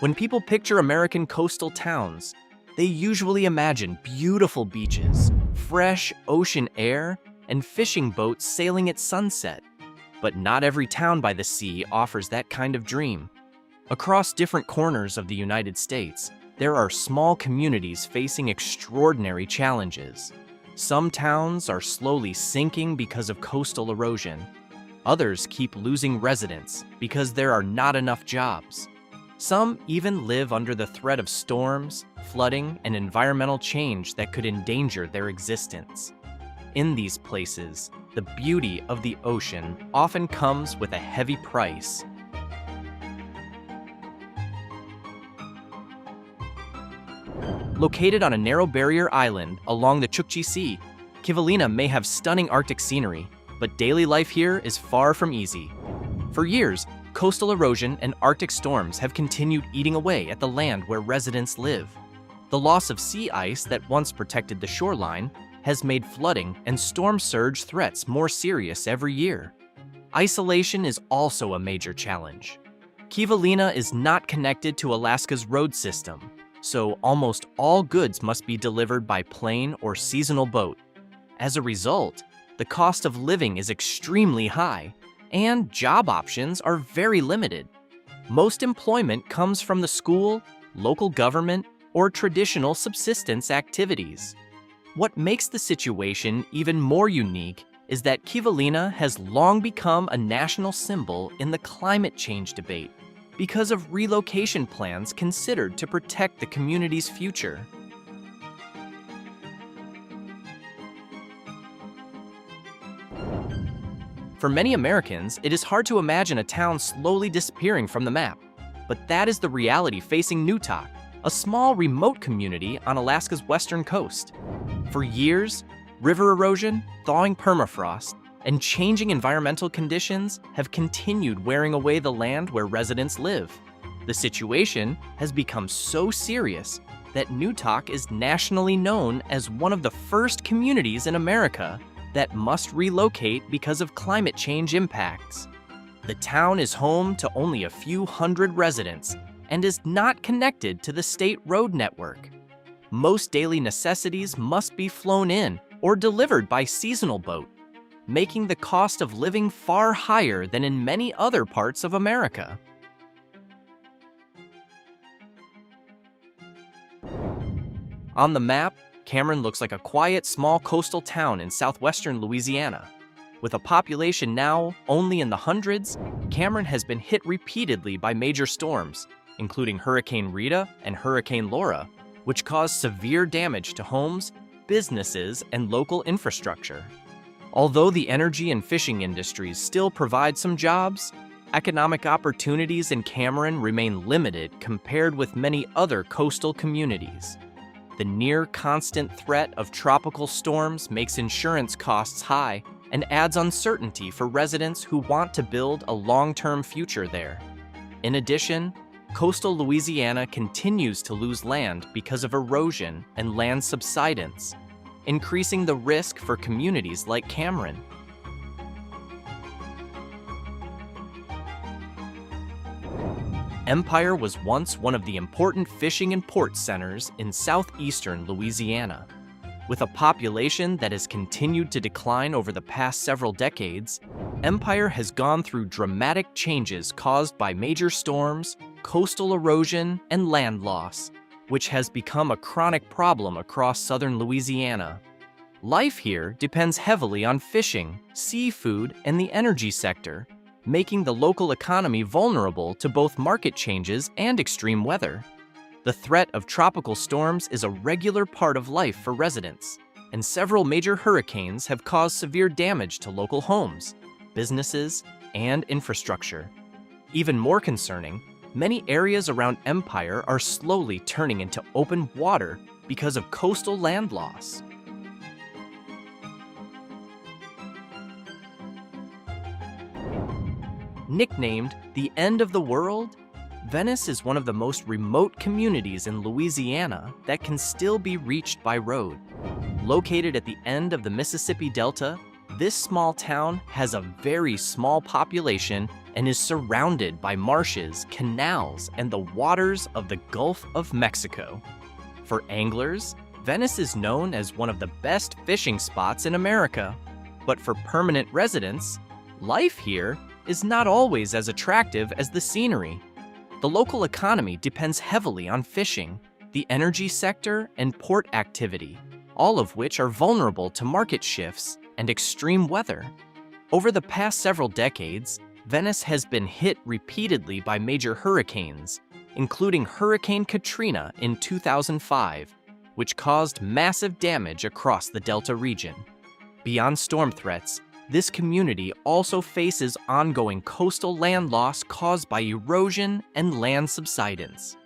When people picture American coastal towns, they usually imagine beautiful beaches, fresh ocean air, and fishing boats sailing at sunset. But not every town by the sea offers that kind of dream. Across different corners of the United States, there are small communities facing extraordinary challenges. Some towns are slowly sinking because of coastal erosion. Others keep losing residents because there are not enough jobs. Some even live under the threat of storms, flooding, and environmental change that could endanger their existence. In these places, the beauty of the ocean often comes with a heavy price. Located on a narrow barrier island along the Chukchi Sea, Kivalina may have stunning Arctic scenery, but daily life here is far from easy. For years, coastal erosion and Arctic storms have continued eating away at the land where residents live. The loss of sea ice that once protected the shoreline has made flooding and storm surge threats more serious every year. Isolation is also a major challenge. Kivalina is not connected to Alaska's road system, so almost all goods must be delivered by plane or seasonal boat. As a result, the cost of living is extremely high, and job options are very limited. Most employment comes from the school, local government, or traditional subsistence activities. What makes the situation even more unique is that Kivalina has long become a national symbol in the climate change debate because of relocation plans considered to protect the community's future. For many Americans, it is hard to imagine a town slowly disappearing from the map. But that is the reality facing Newtok, a small remote community on Alaska's western coast. For years, river erosion, thawing permafrost, and changing environmental conditions have continued wearing away the land where residents live. The situation has become so serious that Newtok is nationally known as one of the first communities in America that must relocate because of climate change impacts. The town is home to only a few hundred residents and is not connected to the state road network. Most daily necessities must be flown in or delivered by seasonal boat, making the cost of living far higher than in many other parts of America. On the map, Cameron looks like a quiet, small coastal town in southwestern Louisiana. With a population now only in the hundreds, Cameron has been hit repeatedly by major storms, including Hurricane Rita and Hurricane Laura, which caused severe damage to homes, businesses, and local infrastructure. Although the energy and fishing industries still provide some jobs, economic opportunities in Cameron remain limited compared with many other coastal communities. The near-constant threat of tropical storms makes insurance costs high and adds uncertainty for residents who want to build a long-term future there. In addition, coastal Louisiana continues to lose land because of erosion and land subsidence, increasing the risk for communities like Cameron. Empire was once one of the important fishing and port centers in southeastern Louisiana. With a population that has continued to decline over the past several decades, Empire has gone through dramatic changes caused by major storms, coastal erosion, and land loss, which has become a chronic problem across southern Louisiana. Life here depends heavily on fishing, seafood, and the energy sector, making the local economy vulnerable to both market changes and extreme weather. The threat of tropical storms is a regular part of life for residents, and several major hurricanes have caused severe damage to local homes, businesses, and infrastructure. Even more concerning, many areas around Empire are slowly turning into open water because of coastal land loss. Nicknamed the End of the World, Venice is one of the most remote communities in Louisiana that can still be reached by road. Located at the end of the Mississippi Delta, this small town has a very small population and is surrounded by marshes, canals, and the waters of the Gulf of Mexico. For anglers, Venice is known as one of the best fishing spots in America. But for permanent residents, life here is not always as attractive as the scenery. The local economy depends heavily on fishing, the energy sector, and port activity, all of which are vulnerable to market shifts and extreme weather. Over the past several decades, Venice has been hit repeatedly by major hurricanes, including Hurricane Katrina in 2005, which caused massive damage across the Delta region. Beyond storm threats, this community also faces ongoing coastal land loss caused by erosion and land subsidence.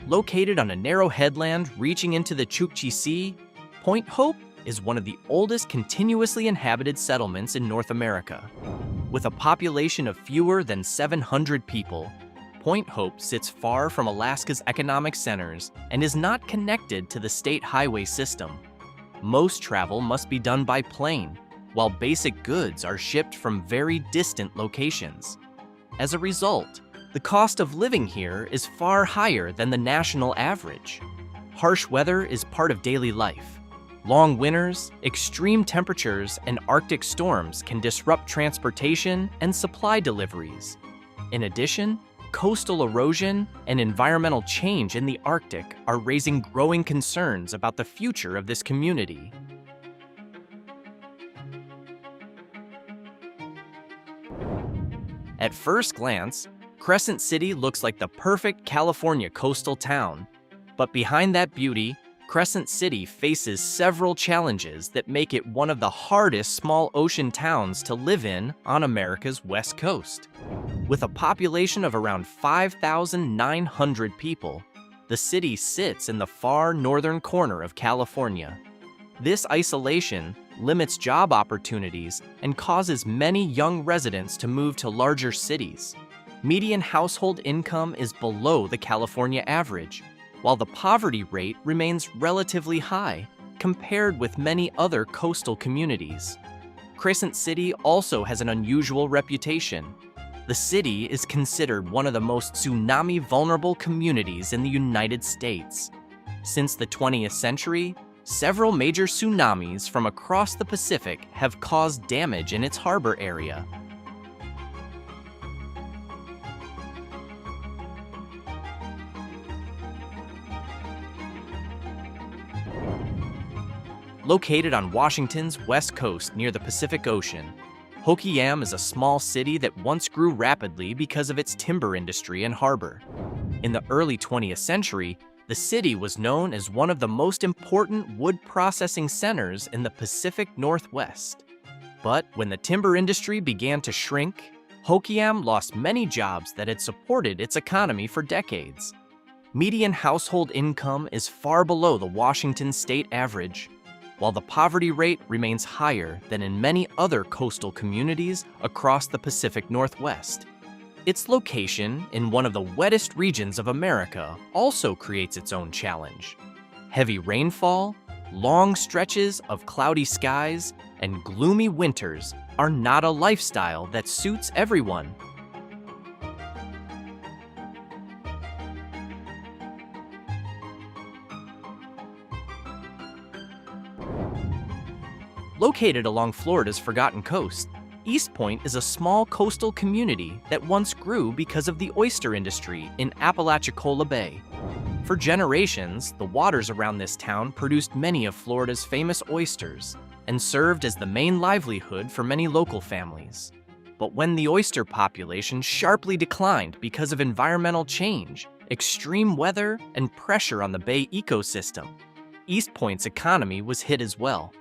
Located on a narrow headland reaching into the Chukchi Sea, Point Hope is one of the oldest continuously inhabited settlements in North America. With a population of fewer than 700 people, Point Hope sits far from Alaska's economic centers and is not connected to the state highway system. Most travel must be done by plane, while basic goods are shipped from very distant locations. As a result, the cost of living here is far higher than the national average. Harsh weather is part of daily life. Long winters, extreme temperatures, and Arctic storms can disrupt transportation and supply deliveries. In addition, coastal erosion and environmental change in the Arctic are raising growing concerns about the future of this community. At first glance, Crescent City looks like the perfect California coastal town. But behind that beauty, Crescent City faces several challenges that make it one of the hardest small ocean towns to live in on America's West Coast. With a population of around 5,900 people, the city sits in the far northern corner of California. This isolation limits job opportunities and causes many young residents to move to larger cities. Median household income is below the California average, while the poverty rate remains relatively high compared with many other coastal communities. Crescent City also has an unusual reputation. The city is considered one of the most tsunami-vulnerable communities in the United States. Since the 20th century, several major tsunamis from across the Pacific have caused damage in its harbor area. Located on Washington's west coast near the Pacific Ocean, Hoquiam is a small city that once grew rapidly because of its timber industry and harbor. In the early 20th century, the city was known as one of the most important wood processing centers in the Pacific Northwest. But when the timber industry began to shrink, Hoquiam lost many jobs that had supported its economy for decades. Median household income is far below the Washington state average, while the poverty rate remains higher than in many other coastal communities across the Pacific Northwest. Its location in one of the wettest regions of America also creates its own challenge. Heavy rainfall, long stretches of cloudy skies, and gloomy winters are not a lifestyle that suits everyone. Located along Florida's Forgotten Coast, Eastpoint is a small coastal community that once grew because of the oyster industry in Apalachicola Bay. For generations, the waters around this town produced many of Florida's famous oysters and served as the main livelihood for many local families. But when the oyster population sharply declined because of environmental change, extreme weather, and pressure on the bay ecosystem, Eastpoint's economy was hit as well.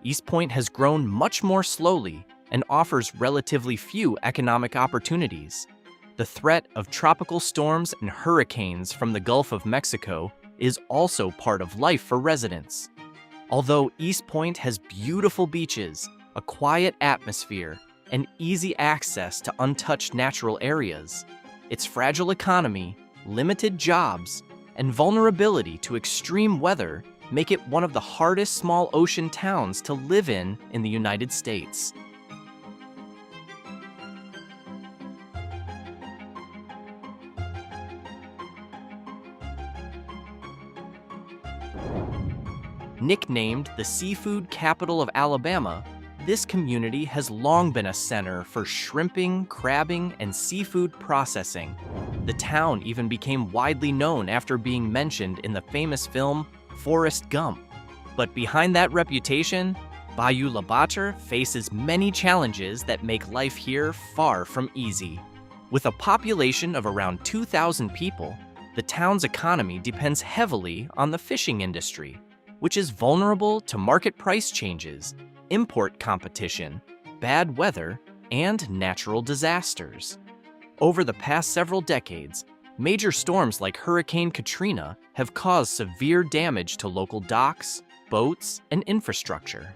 Eastpoint has grown much more slowly and offers relatively few economic opportunities. The threat of tropical storms and hurricanes from the Gulf of Mexico is also part of life for residents. Although Eastpoint has beautiful beaches, a quiet atmosphere, and easy access to untouched natural areas, its fragile economy, limited jobs, and vulnerability to extreme weather make it one of the hardest small ocean towns to live in the United States. Nicknamed the seafood capital of Alabama, this community has long been a center for shrimping, crabbing, and seafood processing. The town even became widely known after being mentioned in the famous film Forrest Gump. But behind that reputation, Bayou La Batre faces many challenges that make life here far from easy. With a population of around 2,000 people, the town's economy depends heavily on the fishing industry, which is vulnerable to market price changes, import competition, bad weather, and natural disasters. Over the past several decades, major storms like Hurricane Katrina have caused severe damage to local docks, boats, and infrastructure.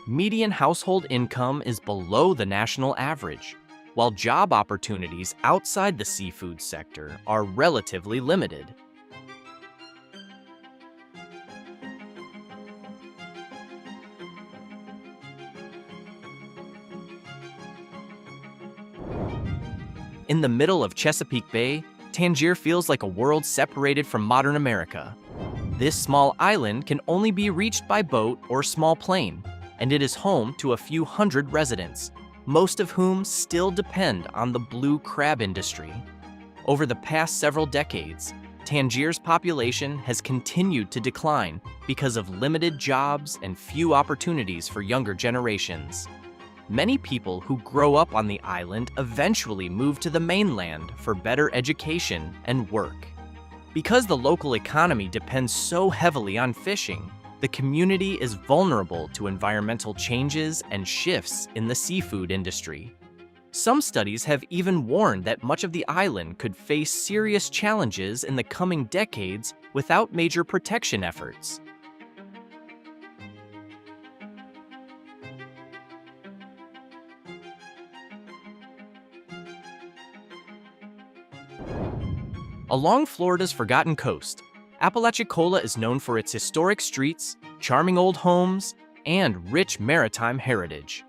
Median household income is below the national average, while job opportunities outside the seafood sector are relatively limited. In the middle of Chesapeake Bay, Tangier feels like a world separated from modern America. This small island can only be reached by boat or small plane, and it is home to a few hundred residents, most of whom still depend on the blue crab industry. Over the past several decades, Tangier's population has continued to decline because of limited jobs and few opportunities for younger generations. Many people who grow up on the island eventually move to the mainland for better education and work. Because the local economy depends so heavily on fishing, the community is vulnerable to environmental changes and shifts in the seafood industry. Some studies have even warned that much of the island could face serious challenges in the coming decades without major protection efforts. Along Florida's forgotten coast, Apalachicola is known for its historic streets, charming old homes, and rich maritime heritage.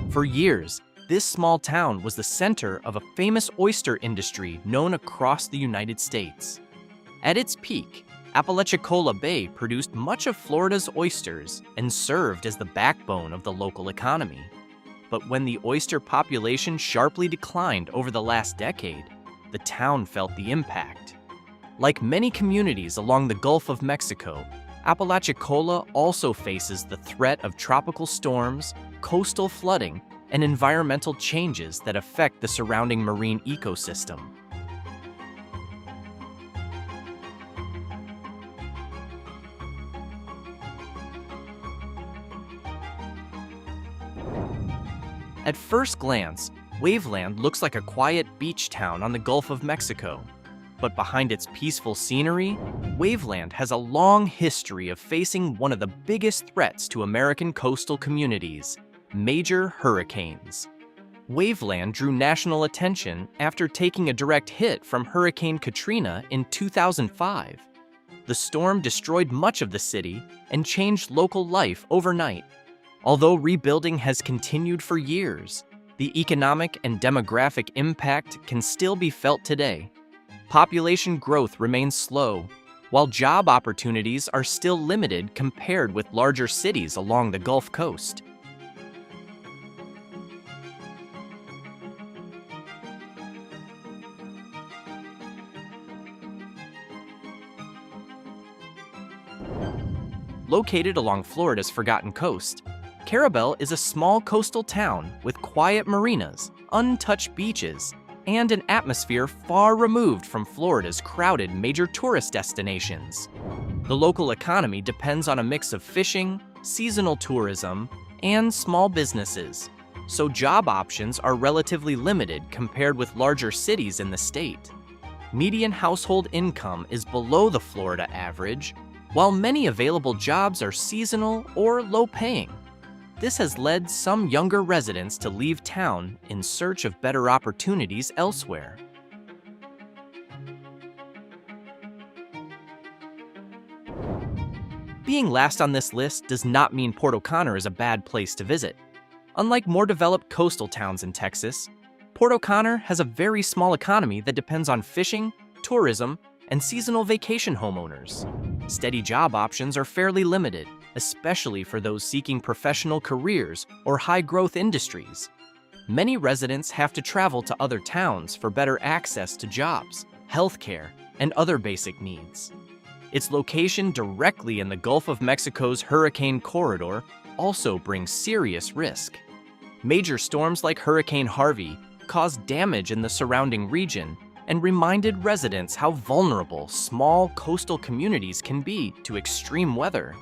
For years, this small town was the center of a famous oyster industry known across the United States. At its peak, Apalachicola Bay produced much of Florida's oysters and served as the backbone of the local economy. But when the oyster population sharply declined over the last decade, the town felt the impact. Like many communities along the Gulf of Mexico, Apalachicola also faces the threat of tropical storms, coastal flooding, and environmental changes that affect the surrounding marine ecosystem. At first glance, Waveland looks like a quiet beach town on the Gulf of Mexico. But behind its peaceful scenery, Waveland has a long history of facing one of the biggest threats to American coastal communities: major hurricanes. Waveland drew national attention after taking a direct hit from Hurricane Katrina in 2005. The storm destroyed much of the city and changed local life overnight. Although rebuilding has continued for years, the economic and demographic impact can still be felt today. Population growth remains slow, while job opportunities are still limited compared with larger cities along the Gulf Coast. Located along Florida's forgotten coast, Carrabelle is a small coastal town with quiet marinas, untouched beaches, and an atmosphere far removed from Florida's crowded major tourist destinations. The local economy depends on a mix of fishing, seasonal tourism, and small businesses, so job options are relatively limited compared with larger cities in the state. Median household income is below the Florida average, while many available jobs are seasonal or low-paying. This has led some younger residents to leave town in search of better opportunities elsewhere. being last on this list does not mean Port O'Connor is a bad place to visit. Unlike more developed coastal towns in Texas, Port O'Connor has a very small economy that depends on fishing, tourism, and seasonal vacation homeowners. Steady job options are fairly limited, especially for those seeking professional careers or high-growth industries. Many residents have to travel to other towns for better access to jobs, healthcare, and other basic needs. Its location directly in the Gulf of Mexico's hurricane corridor also brings serious risk. Major storms like Hurricane Harvey caused damage in the surrounding region and reminded residents how vulnerable small coastal communities can be to extreme weather.